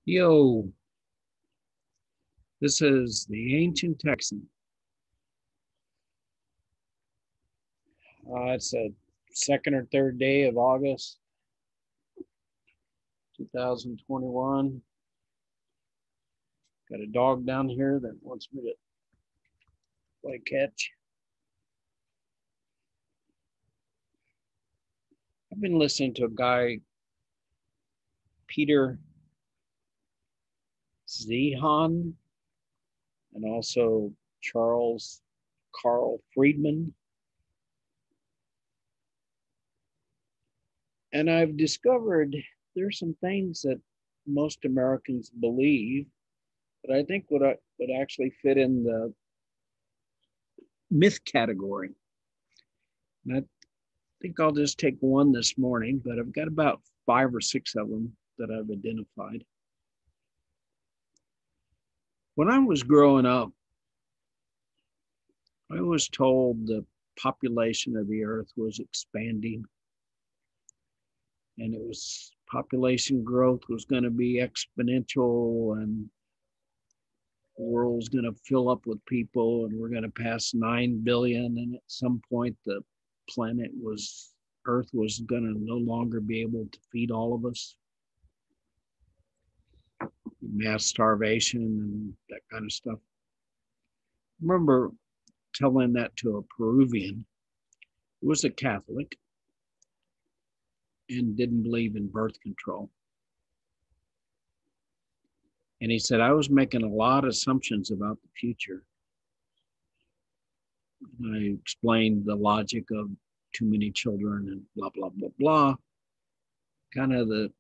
Yo, this is the Ancient Texan. It's a second or third day of August 2021. Got a dog down here that wants me to play catch. I've been listening to a guy, Peter Zehan, and also Charles Carl Friedman. And I've discovered there's some things that most Americans believe that I think would actually fit in the myth category. And I think I'll just take one this morning, but I've got about 5 or 6 of them that I've identified. When I was growing up, I was told the population of the earth was expanding, and it was population growth was going to be exponential, and the world's going to fill up with people, and we're going to pass 9 billion, and at some point the earth was going to no longer be able to feed all of us. Mass starvation and that kind of stuff. I remember telling that to a Peruvian who was a Catholic and didn't believe in birth control. And he said, I was making a lot of assumptions about the future. And I explained the logic of too many children and blah, blah, blah, blah. Kind of the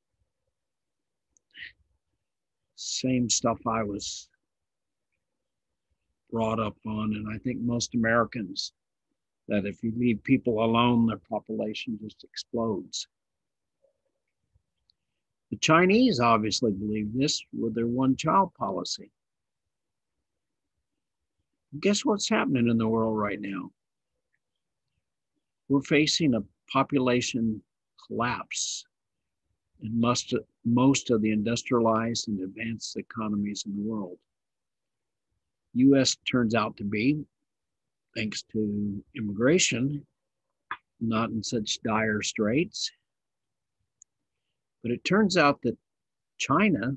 same stuff I was brought up on. And I think most Americans, that if you leave people alone, their population just explodes. The Chinese obviously believe this with their one-child policy. Guess what's happening in the world right now? We're facing a population collapse in most of the industrialized and advanced economies in the world. U.S. turns out to be, thanks to immigration, not in such dire straits. But it turns out that China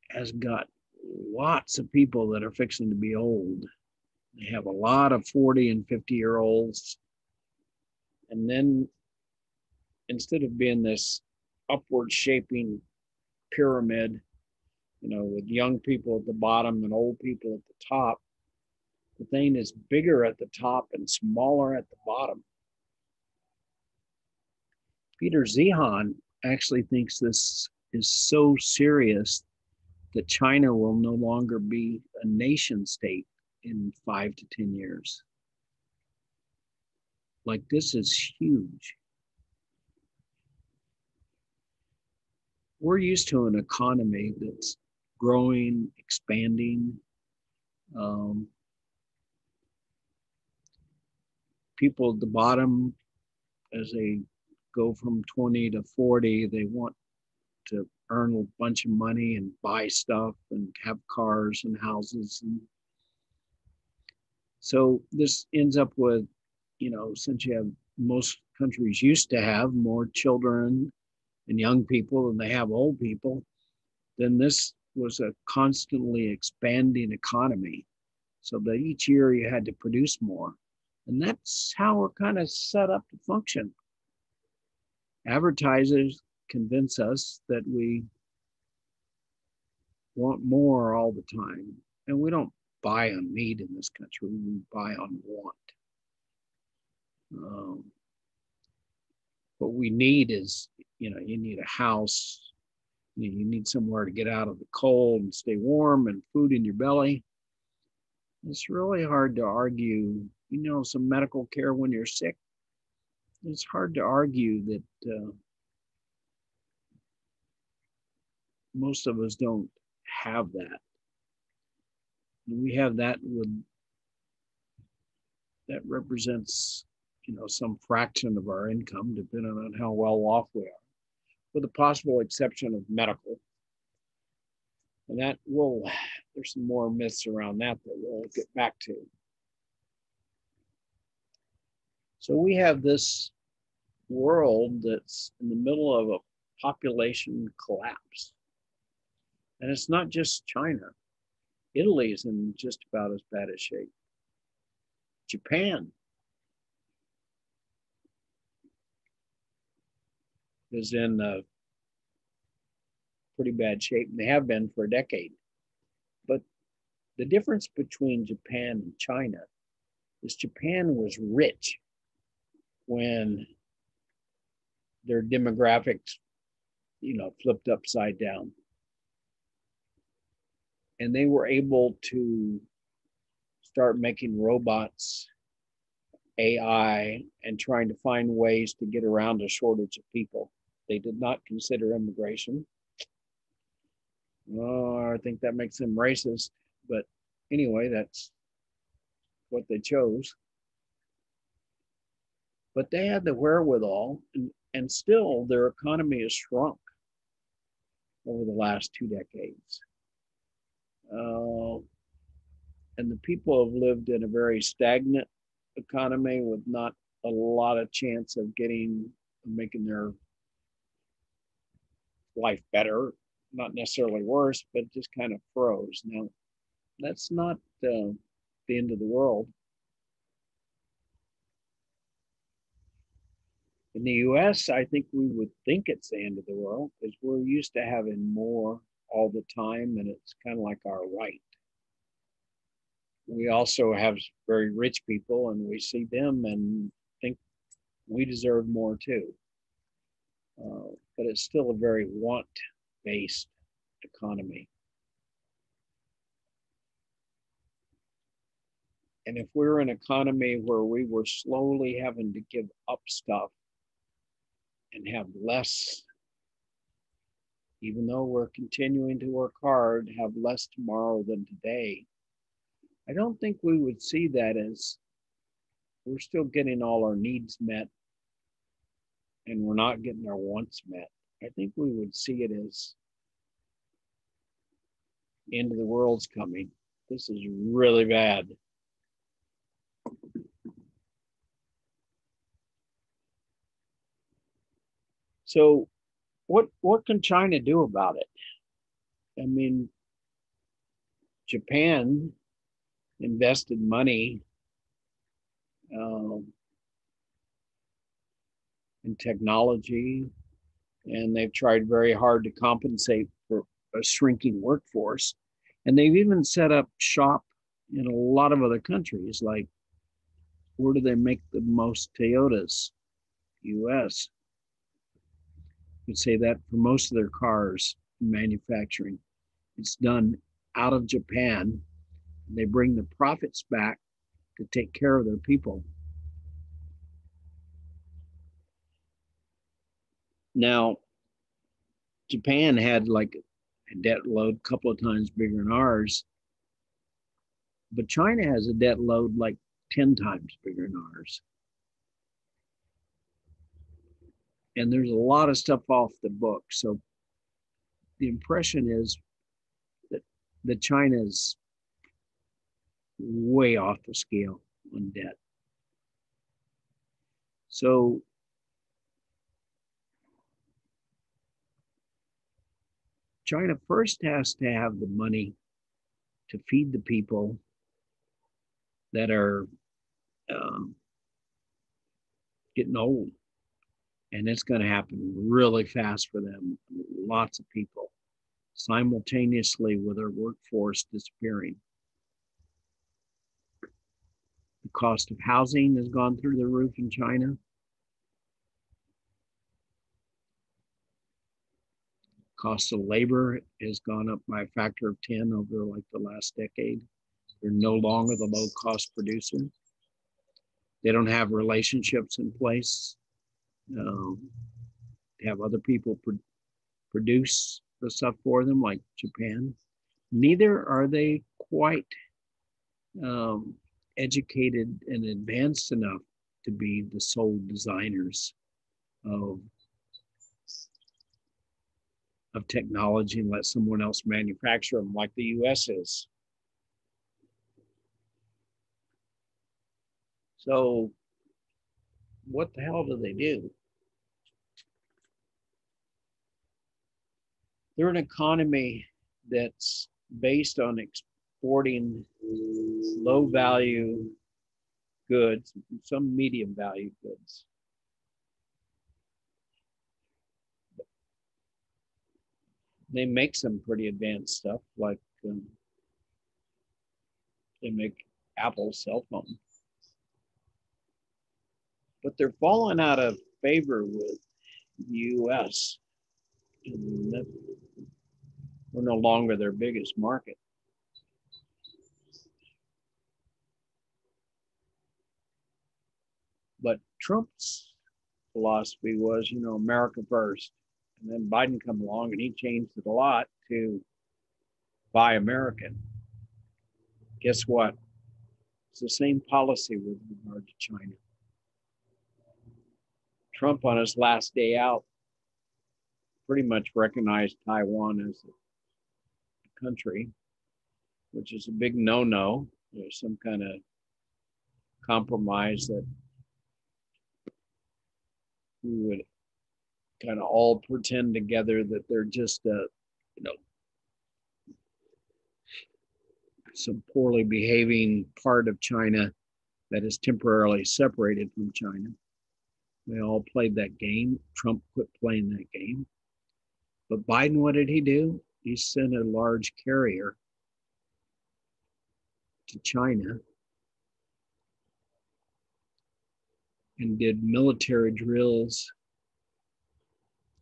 has got lots of people that are fixing to be old. They have a lot of 40 and 50-year-olds. And then instead of being this upward shaping pyramid, with young people at the bottom and old people at the top, the thing is bigger at the top and smaller at the bottom. Peter Zehan actually thinks this is so serious that China will no longer be a nation state in 5 to 10 years. Like, this is huge. We're used to an economy that's growing, expanding. People at the bottom, as they go from 20 to 40, they want to earn a bunch of money and buy stuff and have cars and houses. And so this ends up with, since you have most countries used to have more children and young people than they have old people, then this was a constantly expanding economy. So that each year you had to produce more. And that's how we're kind of set up to function. Advertisers convince us that we want more all the time. And we don't buy on need in this country, we buy on want. What we need is, you need a house, you need somewhere to get out of the cold and stay warm and food in your belly. It's really hard to argue, some medical care when you're sick. It's hard to argue that most of us don't have that. And we have that that represents, some fraction of our income, depending on how well off we are. with the possible exception of medical. And that will, there's some more myths around that we'll get back to. So we have this world that's in the middle of a population collapse. And it's not just China. Italy is in just about as bad a shape. Japan is in pretty bad shape, and they have been for a decade. But the difference between Japan and China is Japan was rich when their demographics, flipped upside down. And they were able to start making robots, AI, and trying to find ways to get around a shortage of people. They did not consider immigration. Oh, I think that makes them racist. But anyway, that's what they chose. But they had the wherewithal, and still their economy has shrunk over the last 2 decades. And the people have lived in a very stagnant economy with not a lot of chance of making their life better, not necessarily worse, but just kind of froze. Now, that's not the end of the world. In the US, I think we would think it's the end of the world because we're used to having more all the time, and it's kind of like our right. We also have very rich people, and we see them and think we deserve more too. But it's still a very want-based economy. And if we're an economy where we were slowly having to give up stuff and have less, even though we're continuing to work hard, have less tomorrow than today, I don't think we would see that as we're still getting all our needs met and we're not getting our wants met. I think we would see it as end of the world's coming. This is really bad. So what can China do about it? I mean, Japan invested money in technology, and they've tried very hard to compensate for a shrinking workforce. And they've even set up shop in a lot of other countries, like where do they make the most Toyotas? US. You'd say that for most of their cars manufacturing, it's done out of Japan. They bring the profits back to take care of their people. Now, Japan had like a debt load a couple of times bigger than ours, but China has a debt load like 10 times bigger than ours. And there's a lot of stuff off the book. So the impression is that China's way off the scale on debt. So China first has to have the money to feed the people that are getting old. And it's going to happen really fast for them. Lots of people simultaneously with their workforce disappearing. The cost of housing has gone through the roof in China. Cost of labor has gone up by a factor of 10 over like the last decade. They're no longer the low cost producer. They don't have relationships in place. Have other people produce the stuff for them, like Japan. Neither are they quite educated and advanced enough to be the sole designers of of technology and let someone else manufacture them like the US is. So what the hell do they do? They're an economy that's based on exporting low value goods, some medium value goods. They make some pretty advanced stuff, like they make Apple cell phone, but they're falling out of favor with the U.S. And we're no longer their biggest market. But Trump's philosophy was, America first. And then Biden come along and he changed it a lot to buy American. Guess what? It's the same policy with regard to China. Trump, on his last day out, pretty much recognized Taiwan as a country, which is a big no-no. There's some kind of compromise that we would kind of all pretend together that they're just some poorly behaving part of China that is temporarily separated from China. They all played that game. Trump quit playing that game. But Biden, what did he do? He sent a large carrier to China and did military drills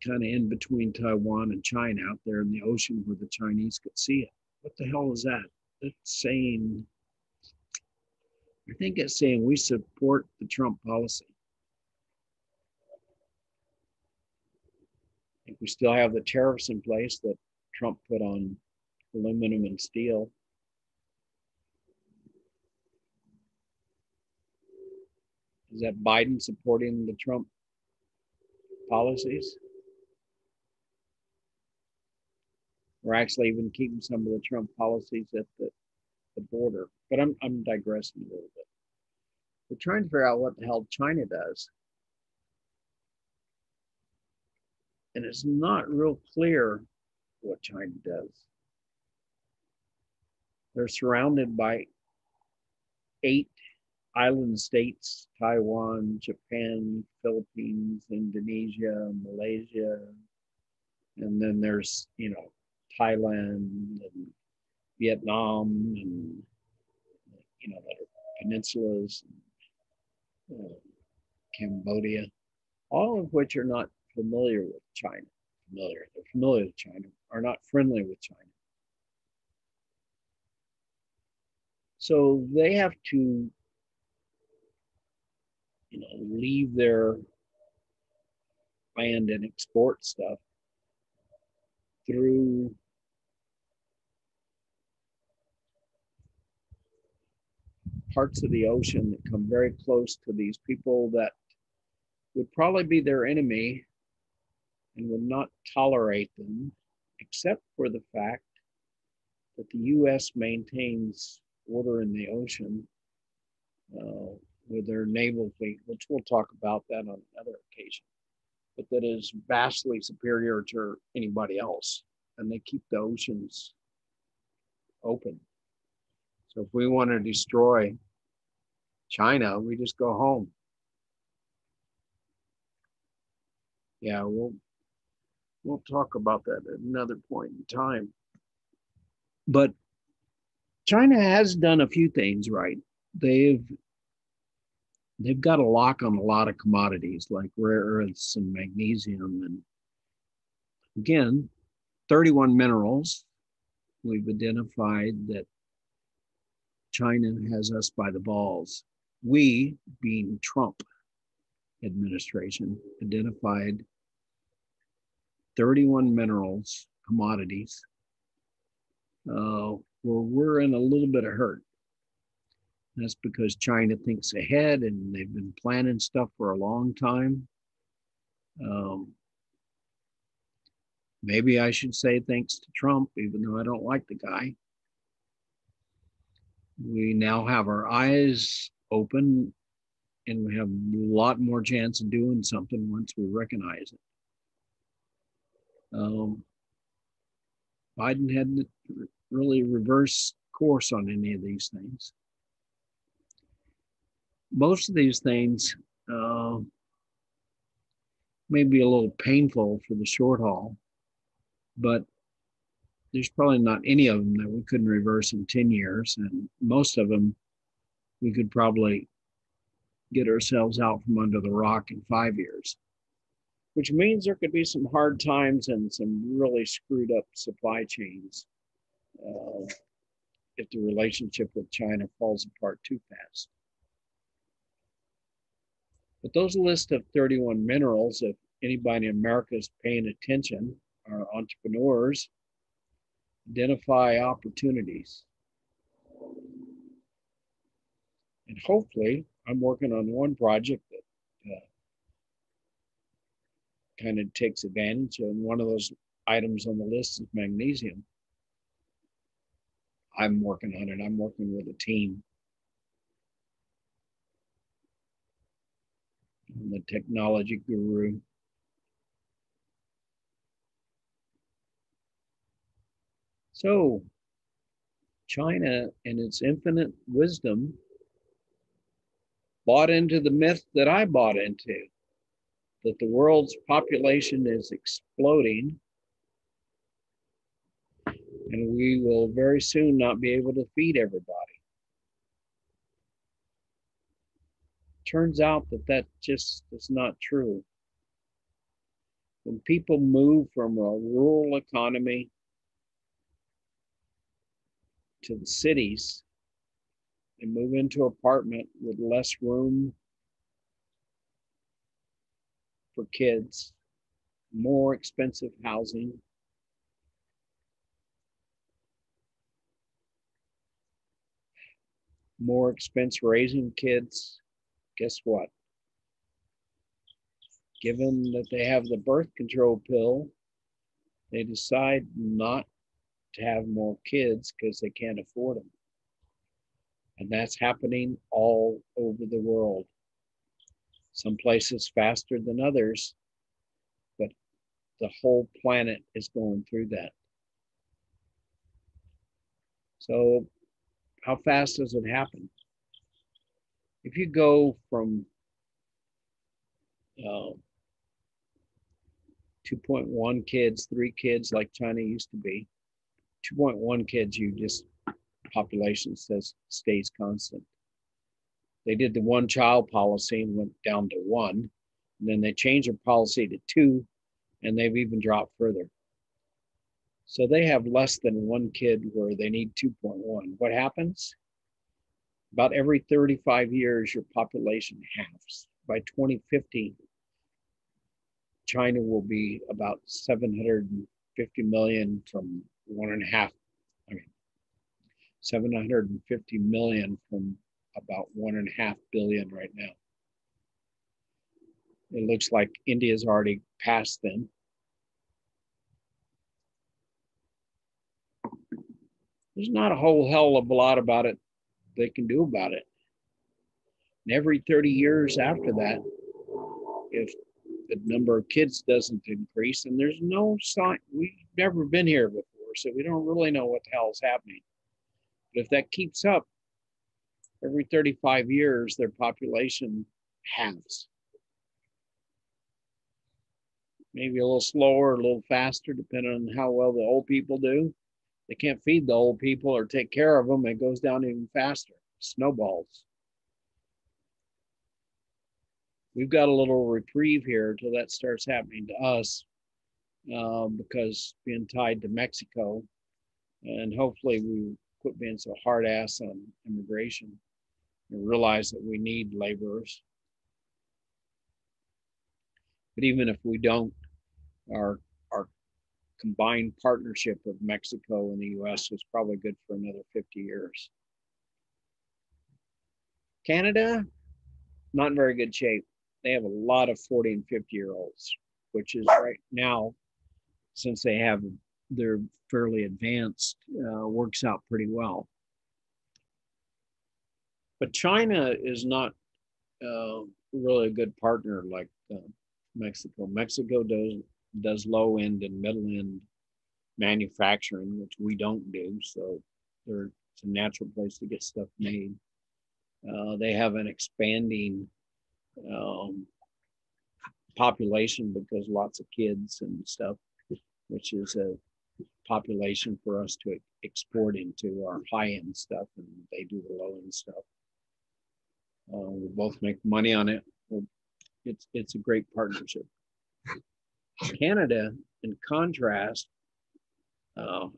kind of in between Taiwan and China out there in the ocean where the Chinese could see it. What the hell is that? That's saying, I think it's saying we support the Trump policy. I think we still have the tariffs in place that Trump put on aluminum and steel. Is that Biden supporting the Trump policies? We're actually even keeping some of the Trump policies at the border. But I'm digressing a little bit. We're trying to figure out what the hell China does. And it's not real clear what China does. They're surrounded by 8 island states: Taiwan, Japan, Philippines, Indonesia, Malaysia. And then there's, Thailand and Vietnam and, that are peninsulas, Cambodia, all of which are not familiar with China. They're familiar with China, are not friendly with China. So they have to, leave their land and export stuff through parts of the ocean that come very close to these people that would probably be their enemy and would not tolerate them, except for the fact that the U.S. maintains order in the ocean with their naval fleet, which we'll talk about that on another occasion, but that is vastly superior to anybody else. And they keep the oceans open. So if we want to destroy China, we just go home. Yeah, we'll talk about that at another point in time. But China has done a few things right. They've got a lock on a lot of commodities like rare earths and magnesium. And again, 31 minerals. We've identified that China has us by the balls. We, being Trump administration, identified 31 minerals, commodities, where we're in a little bit of hurt. That's because China thinks ahead and they've been planning stuff for a long time. Maybe I should say thanks to Trump, even though I don't like the guy. We now have our eyes open and we have a lot more chance of doing something once we recognize it. Biden hadn't really reversed course on any of these things. Most of these things may be a little painful for the short haul, but there's probably not any of them that we couldn't reverse in 10 years. And most of them, we could probably get ourselves out from under the rock in 5 years, which means there could be some hard times and some really screwed up supply chains if the relationship with China falls apart too fast. But those list of 31 minerals, if anybody in America is paying attention, are entrepreneurs, identify opportunities. And hopefully, I'm working on one project that kind of takes advantage. And one of those items on the list is magnesium. I'm working on it. I'm working with a team. I'm the technology guru. So, China, in its infinite wisdom, bought into the myth that I bought into, that the world's population is exploding and we will very soon not be able to feed everybody. Turns out that that just is not true. When people move from a rural economy to the cities, they move into an apartment with less room for kids, more expensive housing, more expense raising kids. Guess what? Given that they have the birth control pill, they decide not to have more kids because they can't afford them. And that's happening all over the world. Some places faster than others, but the whole planet is going through that. So how fast does it happen? If you go from 2.1 kids, 3 kids like China used to be, 2.1 kids, you just population stays constant. They did the one child policy and went down to 1, and then they changed their policy to 2, and they've even dropped further. So they have less than 1 kid where they need 2.1. What happens? About every 35 years, your population halves. By 2050, China will be about 750 million from 750 million from about 1.5 billion right now. It looks like India's already passed them. There's not a whole hell of a lot about it they can do about it. And every 30 years after that, if the number of kids doesn't increase, and there's no sign, we've never been here before, so we don't really know what the hell is happening. But if that keeps up, every 35 years, their population halves. Maybe a little slower, a little faster, depending on how well the old people do. They can't feed the old people or take care of them. It goes down even faster. Snowballs. We've got a little reprieve here until that starts happening to us because being tied to Mexico, and hopefully we quit being so hard ass on immigration and realize that we need laborers. But even if we don't, our combined partnership with Mexico and the US is probably good for another 50 years. Canada, not in very good shape. They have a lot of 40 and 50-year-olds, which is right now since they're fairly advanced, works out pretty well. But China is not really a good partner like Mexico. Mexico does low end and middle end manufacturing, which we don't do. So it's a natural place to get stuff made. They have an expanding um, population because lots of kids and stuff, which is a population for us to export into our high end stuff, and they do the low end stuff. We both make money on it. It's a great partnership. Canada, in contrast,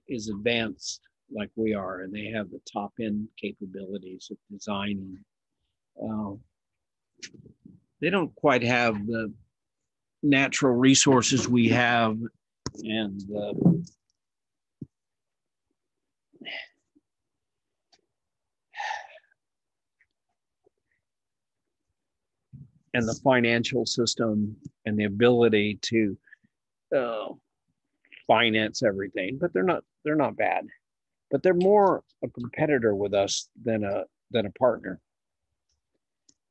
is advanced like we are, and they have the top end capabilities of designing. They don't quite have the natural resources we have, and the financial system and the ability to finance everything. But they're not bad. But they're more a competitor with us than a partner.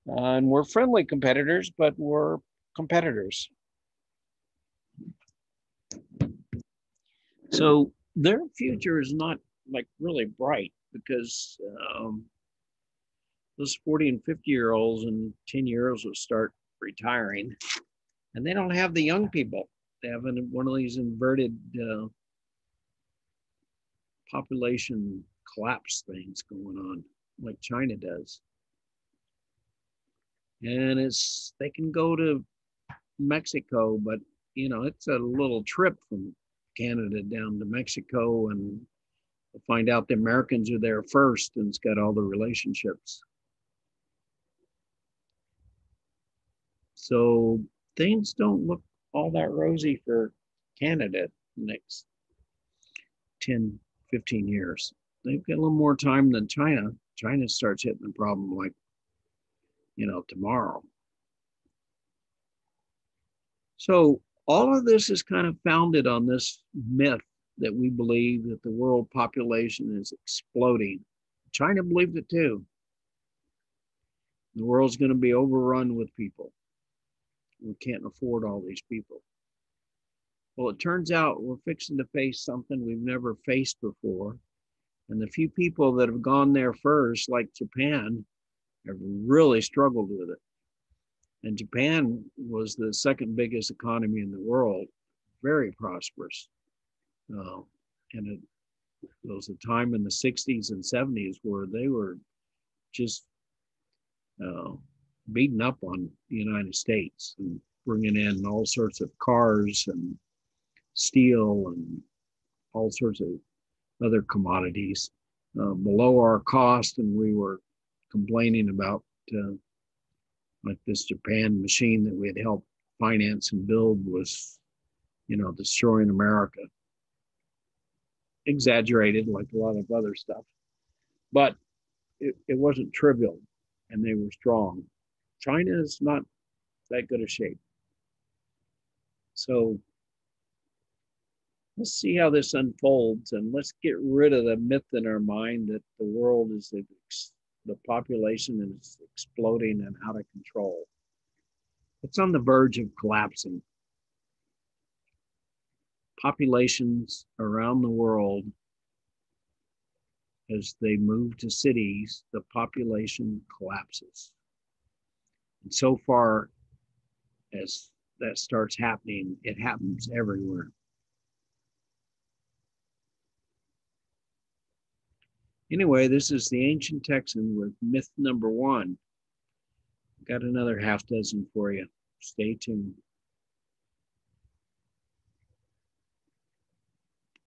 And we're friendly competitors, but we're competitors. So their future is not like really bright because those 40 and 50-year-olds in 10 years will start retiring, and they don't have the young people. They have one of these inverted population collapse things going on, like China does. And they can go to Mexico, but it's a little trip from Canada down to Mexico, and find out the Americans are there first, and it's got all the relationships. So things don't look all that rosy for Canada the next 10, 15 years. They've got a little more time than China. China starts hitting the problem like, tomorrow. So all of this is kind of founded on this myth that we believe that the world population is exploding. China believed it too. The world's going to be overrun with people. We can't afford all these people. Well, it turns out we're fixing to face something we've never faced before. And the few people that have gone there first, like Japan, have really struggled with it. And Japan was the second biggest economy in the world, very prosperous. And it was a time in the 60s and 70s where they were just beating up on the United States and bringing in all sorts of cars and steel and all sorts of other commodities below our cost. And we were complaining about like this Japan machine that we had helped finance and build was, destroying America. Exaggerated like a lot of other stuff, but it wasn't trivial, and they were strong. China is not that good a shape. So let's see how this unfolds, and let's get rid of the myth in our mind that the world is the population is exploding and out of control. It's on the verge of collapsing. Populations around the world, as they move to cities, the population collapses. And so far as that starts happening, it happens everywhere. Anyway, this is the Ancient Texan with myth number 1. Got another half dozen for you. Stay tuned.